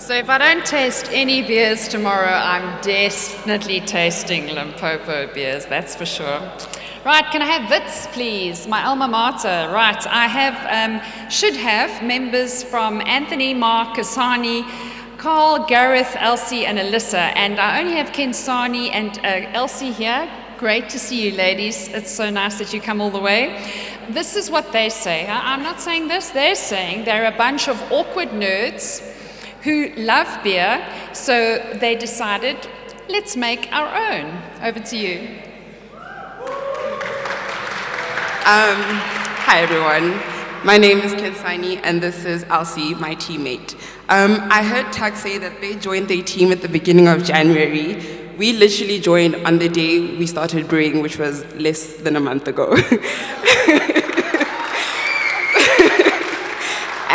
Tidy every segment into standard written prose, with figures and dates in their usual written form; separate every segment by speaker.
Speaker 1: So if I don't taste any beers tomorrow, I'm definitely tasting Limpopo beers, that's for sure. Right, can I have Wits, please? My alma mater. Right, I should have members from Anthony, Mark, Kasani, Carl, Gareth, Elsie, and Alyssa. And I only have Ken Sani and Elsie here. Great to see you, ladies. It's so nice that you come all the way. This is what they say. I'm not saying this. They're saying they're a bunch of awkward nerds who love beer, so they decided, let's make our own. Over to you.
Speaker 2: Hi everyone, my name is Kensani and this is Elsie, my teammate. I heard Tag say that they joined their team at the beginning of January. We literally joined on the day we started brewing, which was less than a month ago.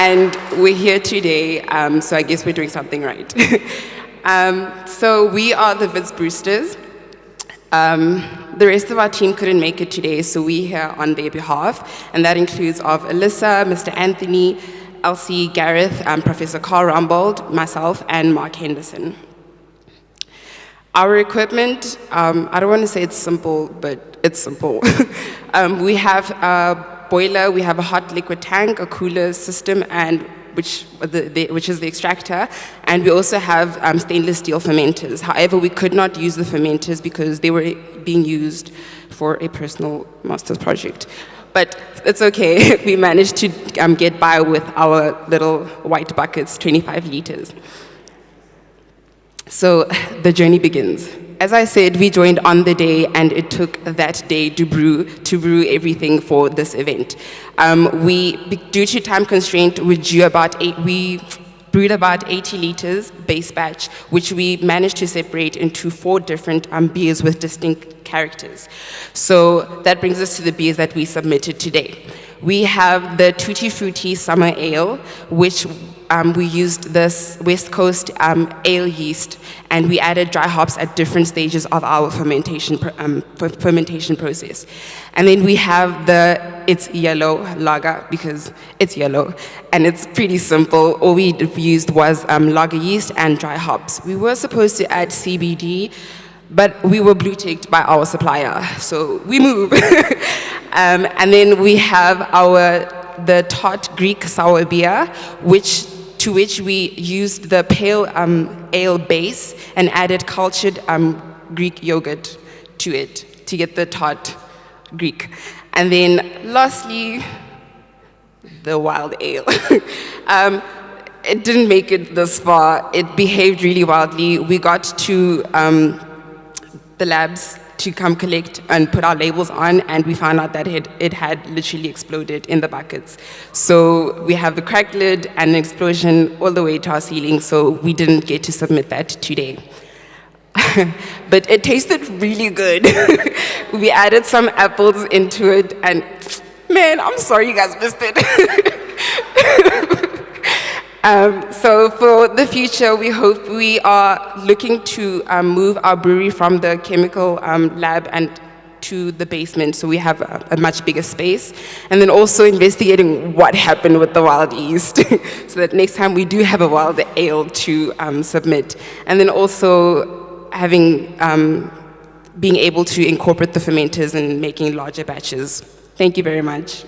Speaker 2: And we're here today, so I guess we're doing something right. So we are the Wits Brewsters. The rest of our team couldn't make it today, so we're here on their behalf, and that includes of Alyssa, Mr. Anthony, Elsie, Gareth, Professor Carl Rumbold, myself, and Mark Henderson. Our equipment, I don't want to say it's simple, but it's simple. We have a boiler, we have a hot liquid tank, a cooler system, and which is the extractor, and we also have stainless steel fermenters. However, we could not use the fermenters because they were being used for a personal master's project. But it's okay, we managed to get by with our little white buckets, 25 liters. So the journey begins. As I said, we joined on the day, and it took that day to brew everything for this event. Due to time constraint, we brewed about 80 liters base batch, which we managed to separate into 4 different beers with distinct characters. So that brings us to the beers that we submitted today. We have the Tutti Frutti Summer Ale, which we used this West Coast ale yeast, and we added dry hops at different stages of our fermentation process. And then we have it's yellow lager, because it's yellow, and it's pretty simple. All we used was lager yeast and dry hops. We were supposed to add CBD, but we were blue-ticked by our supplier, so we move. And then we have the Tot Greek sour beer, to which we used the pale ale base and added cultured Greek yogurt to it to get the Tot Greek. And then lastly, the wild ale. It didn't make it this far. It behaved really wildly. We got to the labs to come collect and put our labels on, and we found out that it had literally exploded in the buckets. So we have the cracked lid and an explosion all the way to our ceiling, so we didn't get to submit that today. But it tasted really good. We added some apples into it, and man, I'm sorry you guys missed it. So for the future, we are looking to move our brewery from the chemical lab and to the basement, so we have a much bigger space. And then also investigating what happened with the wild yeast, so that next time we do have a wild ale to submit. And then also being able to incorporate the fermenters and making larger batches. Thank you very much.